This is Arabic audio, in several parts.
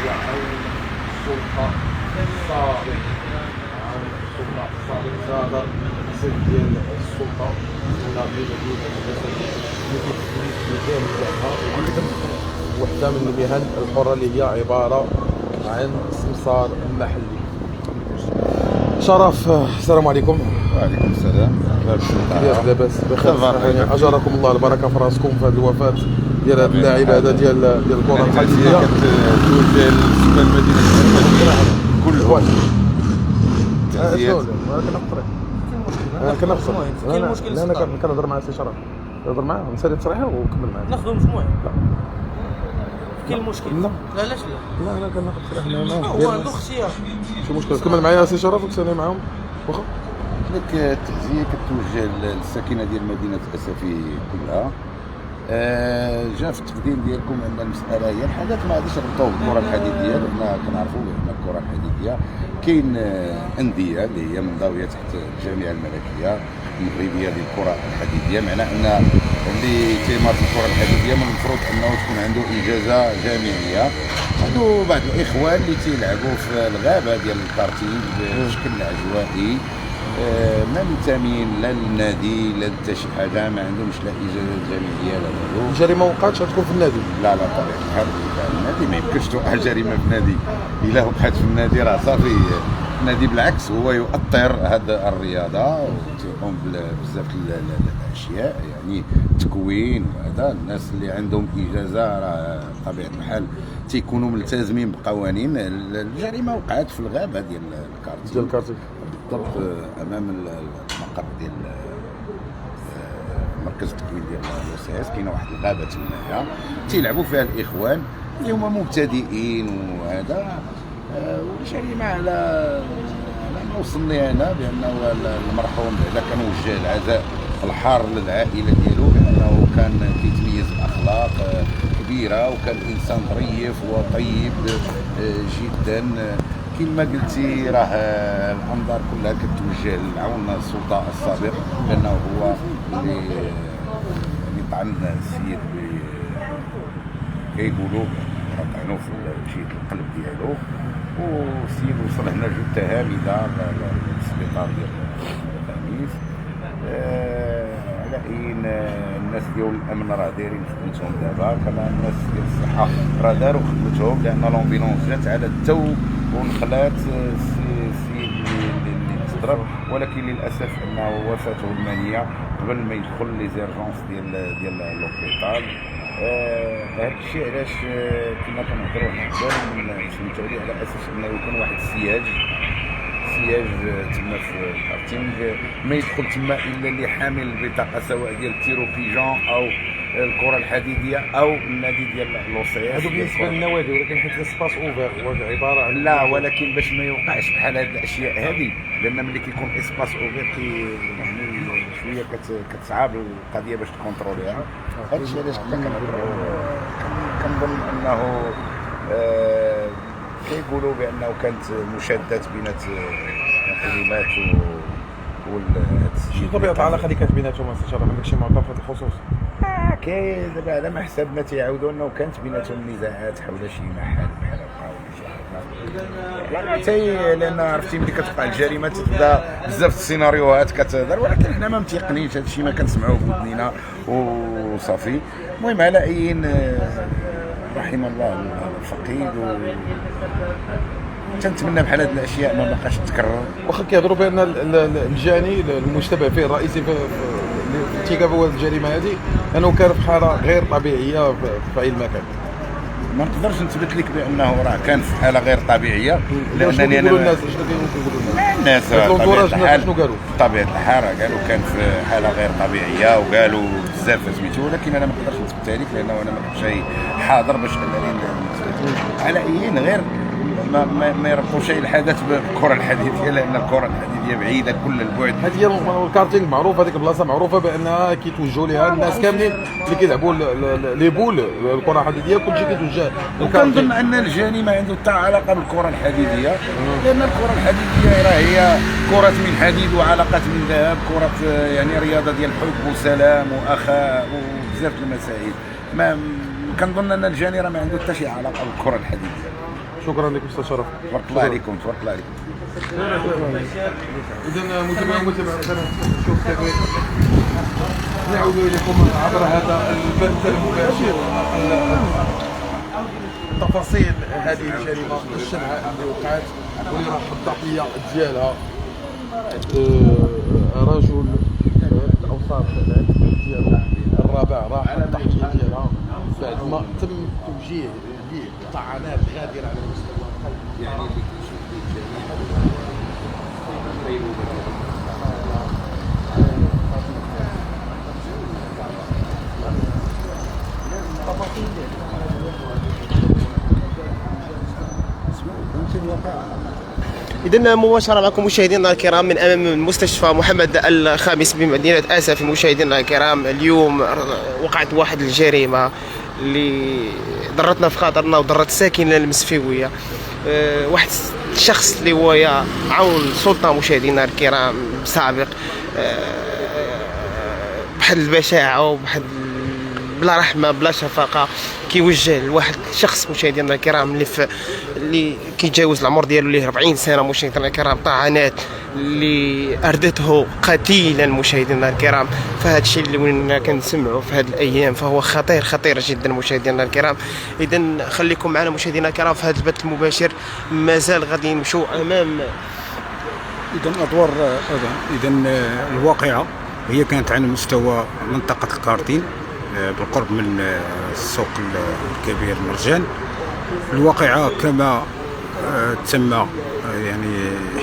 هي عن السلطة السابق، عن السلطة السابق زاد الصيت ديال السلطة النبيل ديال الجسدي اللي كيتم ديالها وكتم وحدة من المهن الحرة اللي هي عبارة عن سمسار محلي. شرف، السلام عليكم. وعليكم السلام. لاباس بخير، اجركم الله البركه في راسكم في هذه الوفاه ديال هذا اللاعب هذا ديال الكره الحديديه. كتوجه لسكان مدينه كلهم تحيات. كنقصر كاين مشكل. انا كنهضر مع سي شرف، نهضر معاه نسالي تصريحه ونكمل معاه. ناخذوا مجموعه. كاين مشكل. لا علاش لا؟ لا كناخذ تصريح. هو عنده اختيار. شي مشكل، كمل معايا سي شرف وتسالي معاهم واخا. لك التعزيه كتوجه للساكنه ديال مدينه اسفي كلها. جا في التقديم ديالكم ان المساله هي الحدث ما غاديش نربطوه بالكره الحديديه، لان كنعرفوا بان الكره الحديديه كاين انديه اللي هي منضويه تحت الجامعه الملكيه المغربيه للكره الحديديه، معنى ان اللي تيمارس الكره الحديديه من المفروض انه تكون عنده اجازه جامعيه. عنده بعض الاخوان اللي تيلعبوا في الغابه ديال الكارتينج بشكل عشوائي، ما منتمين لا للنادي لا حتى شي حاجه، ما عندهمش لا اجازه جامعيه لا والو. الجريمه وقعت تكون في النادي؟ لا طبيعه الحال النادي ما يمكنش توقع جريمه في النادي. الا وقعت في النادي راه صافي. النادي بالعكس هو يؤطر هذه الرياضه وتيقوم بزاف الاشياء، يعني تكوين وهذا. الناس اللي عندهم اجازه راه طبيعه الحال تيكونوا ملتزمين بقوانين. الجريمه وقعت في الغابه ديال الكارتي بالضبط امام المقر ديال مركز التكوين ديال لوسيس. كاينه واحد الغابه تمايا تيلعبوا فيها الاخوان اللي هما مبتدئين وهذا. والجريمه على ما وصلني انا بانه المرحوم بعدا كان وجه العزاء الحار للعائله ديالو، بانه كان كيتميز باخلاق كبيره وكان انسان ظريف وطيب جدا. كما قلتي راه الانظار كلها كتوجه لعون السلطه السابق، لانه هو اللي طعن السيد كيقولوا طعنوه في جهه القلب ديالو، والسيد وصل هنا جوج تهامده للسبيطار ديال الخميس. على اين الناس ديال الامن راه دايرين خدمتهم دابا، كما الناس ديال الصحه راه داروا خدمتهم، لان لومبيلونس جات على التو ونقلات السيد اللي تضرب، ولكن للاسف انه وفاته المنيه قبل ما يدخل لي زيرجونس ديال لوبيتال. هذا الشيء علاش كنا كنهضروا حنا قبل سميتو عليه، على اساس انه يكون واحد السياج تما في الكارتينج، ما يدخل تما الا اللي حامل البطاقه سواء ديال التيرو بيجون او الكره الحديديه او النادي ديال لوسيس. هادو بالنسبه للنوادي، ولكن حيت سباس اوفير هو عباره عن لا، ولكن باش ما يوقعش بحال هاد الاشياء هذه، لان ملي كيكون اسباس اوفير يعني شويه كتصعب القضيه باش تكونتروليها. هذا الشيء علاش كنا كنهضروا. كنظن انه كيقولوا بانه كانت مشادات بين الحكومات شنو طبيعه العلاقه اللي كانت بيناتهم؟ عندك شي معطى في هذا الخصوص؟ كاين دابا على ما حسبنا تيعاودوا انه كانت بيناتهم نزاعات حول شي محل بحال هكا ولا شي حاجه، لان عرفتي ملي كتوقع الجريمه تبدا بزاف السيناريوهات كتهضر، ولكن حنا ما متيقنينش هذا الشيء، ما كنسمعوه في ودنينا وصافي. المهم على اين رحم الله الفقيد، تنتمنى بحال هاد الاشياء ما بقاش تتكرر. واخا كيهضروا بان الجاني المشتبه فيه الرئيسي في ارتكاب هذه الجريمه هذه انه كان في حاله غير طبيعيه في اي مكان. ما نقدرش نثبت لك بانه راه كان في حاله غير طبيعيه، لانني انا الناس شنو الناس شنو قالوا؟ بطبيعه الحال قالوا كان في حاله غير طبيعيه وقالوا بزاف سميتو، ولكن انا ما نقدرش نثبتها لك لانه انا ما كنتش حاضر باش انني على اي غير ما يربطوش الحدث بالكره الحديديه، لان الكره الحديديه بعيده كل البعد. هذه هي الكارتينغ معروف، هذيك البلاصه معروفه بانها كيتوجهوا لها الناس كاملين اللي كيلعبوا لي بول الكره الحديديه، كلشي كيتوجه. وكنظن ان الجاني ما عنده حتى علاقه بالكره الحديديه، لان الكره الحديديه راه هي كره من حديد وعلاقات من ذهب، كره يعني رياضه ديال حب وسلام واخاء وبزاف المسائل. ما كنظن ان الجاني راه ما عنده حتى شي علاقه بالكره الحديديه. شكرا لك استاذ شرف. تبارك الله عليكم، تبارك الله عليكم. اذا متابعينا قناه شوف تغريد، نعود اليكم عبر هذا البث المباشر تفاصيل هذه الجريمه الشنعاء اللي وقعت، واللي راح الضحيه ديالها رجل الاوساط ديالو الرابع، راح الضحيه ديالها بعد ما تم توجيه ليه طعنات غادره على مستوى القلب. يعني اللي كنشوف إذن مباشرة معكم مشاهدينا الكرام من أمام مستشفى محمد الخامس بمدينة آسف. مشاهدينا الكرام، اليوم وقعت واحد الجريمة اللي ضرتنا في خاطرنا وضرت الساكنة المسفيوية. واحد الشخص اللي هو عون سلطة مشاهدينا الكرام سابق، بحد البشاعة وبحد بلا رحمه بلا شفقه، كيوجه لواحد الشخص مشاهدينا الكرام اللي كيتجاوز العمر ديالو اللي 40 سنه مشاهدينا الكرام، طعنات اللي اردته قتيلا مشاهدينا الكرام. فهذا الشيء اللي ولينا كنسمعوا في هذه الايام فهو خطير جدا مشاهدينا الكرام. اذا خليكم معنا مشاهدينا الكرام في هذا البث المباشر، مازال غادي نمشوا امام. اذا الواقعه هي كانت على مستوى منطقه الكارتين بالقرب من السوق الكبير مرجان. الواقعة كما تم يعني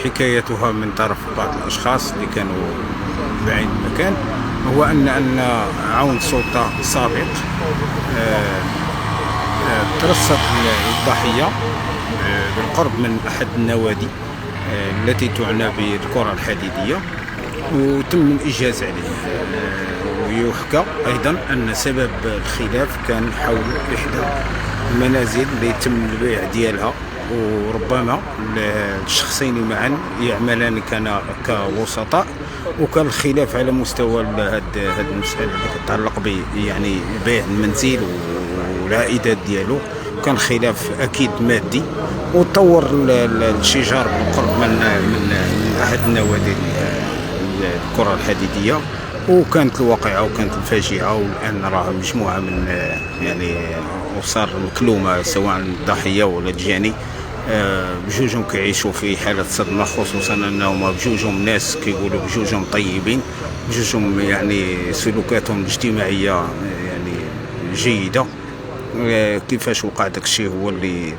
حكايتها من طرف بعض الأشخاص اللي كانوا بعين المكان، هو أن عون سلطة سابق ترصد الضحية بالقرب من أحد النوادي التي تعنى بالكرة الحديدية، وتم الإجازة عليه. ويحكى أيضا أن سبب الخلاف كان حول إحدى المنازل اللي يتم البيع ديالها، وربما الشخصين معا يعملان كان كوسطاء، وكان الخلاف على مستوى هذه المسألة اللي كتعلق ب يعني بيع المنزل والعائدات ديالو. كان خلاف أكيد مادي، وتطور الشجار بالقرب من أحد النوادي الكرة الحديدية، وكانت الواقعة وكانت الفاجعة. والآن راه مجموعة من يعني أسر مكلومة، سواء الضحية ولا الجاني، بجوجهم كيعيشوا في حالة صدمة، خصوصا أنهم بجوجهم ناس كيقولوا بجوجهم طيبين، بجوجهم يعني سلوكاتهم الاجتماعية يعني جيدة. كيفاش وقع داك الشيء هو اللي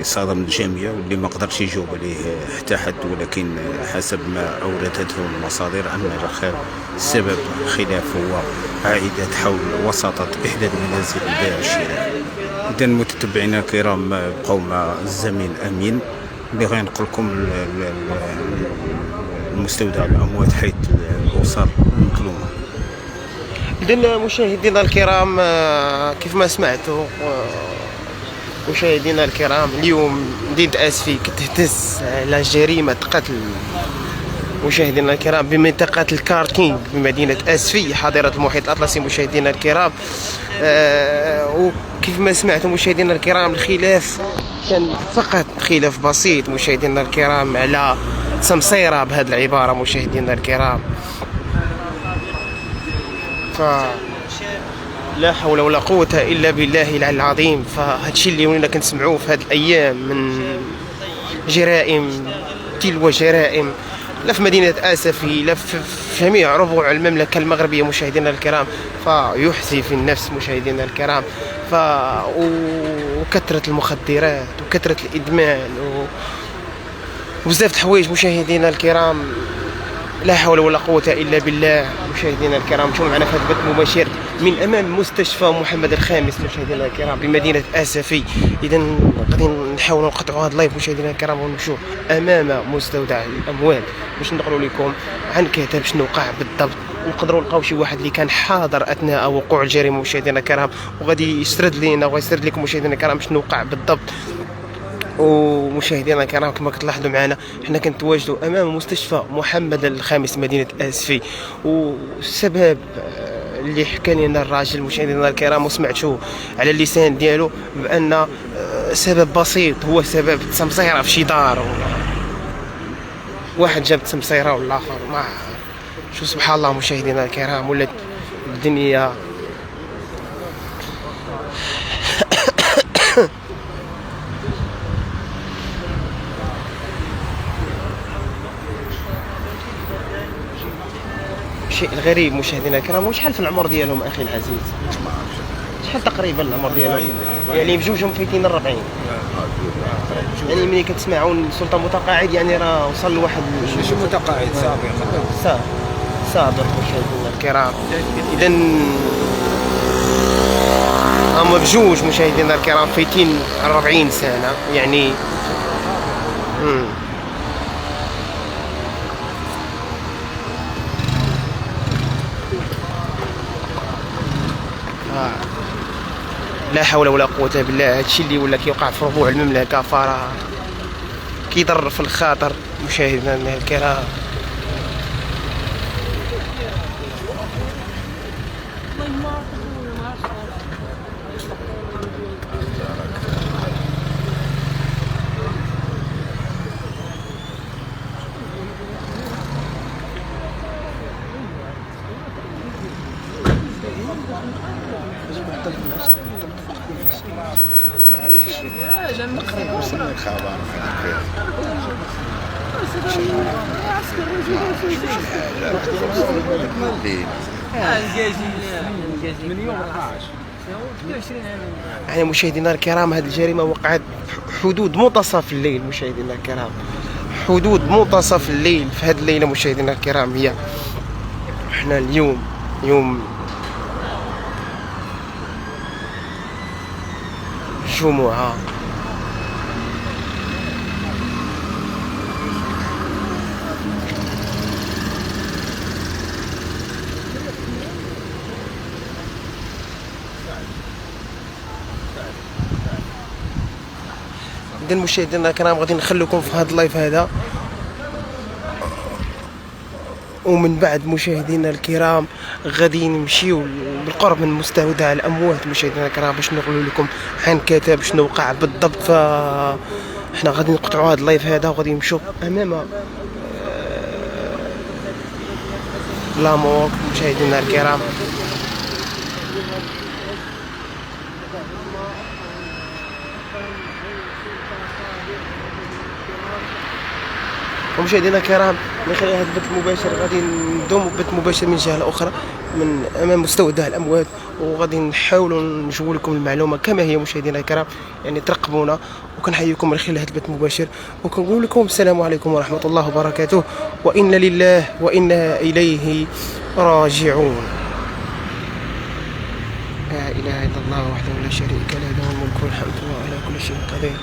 صادم الجميع، واللي ما قدرش يجاوب عليه حتى حد، ولكن حسب ما اوردته المصادر ان سبب الخلاف هو عائدات حول وساطة احدى المنازل البيع والشراء. اذا متتبعينا الكرام، بقوا مع الزميل امين اللي غينقل لكم المستودع الاموات حيث الاسر المكلومه. إذن مشاهدينا الكرام، كيف ما سمعتوا مشاهدينا الكرام، اليوم مدينة آسفي كتهتز على جريمة قتل مشاهدينا الكرام بمنطقة الكارتينغ بمدينة آسفي حاضرة المحيط الأطلسي. مشاهدينا الكرام، وكيف ما سمعتوا مشاهدينا الكرام، الخلاف كان فقط خلاف بسيط مشاهدينا الكرام على سمسيرة بهذه العبارة مشاهدينا الكرام. لا حول ولا قوة إلا بالله العلي العظيم. فهاد الشيء اللي ولينا كنسمعوه في هاد الأيام من جرائم تلو جرائم، لا في مدينة آسفي لا في جميع ربوع المملكة المغربية مشاهدينا الكرام، فيحزي في النفس مشاهدينا الكرام. وكثرة المخدرات وكثرة الإدمان وبزاف الحوايج مشاهدينا الكرام، لا حول ولا قوة إلا بالله. مشاهدينا الكرام، شوفوا معنا في هذا البث المباشر من أمام مستشفى محمد الخامس مشاهدينا الكرام بمدينة آسفي. إذا غادي نحاولوا نقطعوا هذا اللايف مشاهدينا الكرام ونمشوا أمام مستودع الأموال باش نقولوا لكم عن كتاب شنو وقع بالضبط، ونقدروا نلقاو شي واحد اللي كان حاضر أثناء وقوع الجريمة مشاهدينا الكرام، وغادي يسرد لنا ويسرد لكم مشاهدينا الكرام شنو وقع بالضبط. ومشاهدينا الكرام، كما كتلاحظوا معنا حنا كنتواجدوا امام مستشفى محمد الخامس مدينه آسفي. والسبب اللي حكى لنا الراجل مشاهدينا الكرام وسمعتوه على اللسان ديالو بان سبب بسيط، هو سبب تمصيره في شي دار، ولا واحد جاب تمصيره ولا اخر، ما شو سبحان الله مشاهدينا الكرام، ولات الدنيا الشيء الغريب مشاهدينا الكرام. وشحال في العمر ديالهم اخي العزيز؟ شحال تقريبا العمر ديالهم؟ يعني بجوجهم في 40. يعني ملي كتسمعون سلطان متقاعد يعني راه وصل لواحد ماشي متقاعد سابق مشاهدينا الكرام. اذا هما بجوج مشاهدينا الكرام فايتين 40 سنه يعني. لا حول ولا قوة بالله. هادشي اللي ولا كيوقع في ربوع المملكة فراه كيضر في الخاطر مشاهدينا الكرام. يعني مشاهدينا الكرام هذه الجريمة وقعت حدود منتصف الليل مشاهدينا الكرام، حدود منتصف الليل في هذه الليلة مشاهدينا الكرام. هي احنا اليوم يوم جمعة، إذن مشاهدينا الكرام غادي نخليكم في هذا اللايف هذا، ومن بعد مشاهدينا الكرام غادي نمشيو بالقرب من مستودع الاموات مشاهدينا الكرام باش نقول لكم عن كتاب شنو وقع بالضبط. فاحنا غادي نقطعوا هذا اللايف هذا وغادي نمشيو امام لامور مشاهدينا الكرام. ومشاهدينا الكرام من خلال هذا البث المباشر غادي ندوموا بث مباشر من جهه اخرى من امام مستودع الاموات، وغادي نحاولوا نجيبوا لكم المعلومه كما هي مشاهدينا الكرام. يعني ترقبونا، وكنحييكم من خلال هذا البث المباشر، وكنقول لكم السلام عليكم ورحمه الله وبركاته، وانا لله وانا اليه راجعون. لا اله الا الله وحده لا شريك له، له الملك والحمد وهو على كل شيء قدير.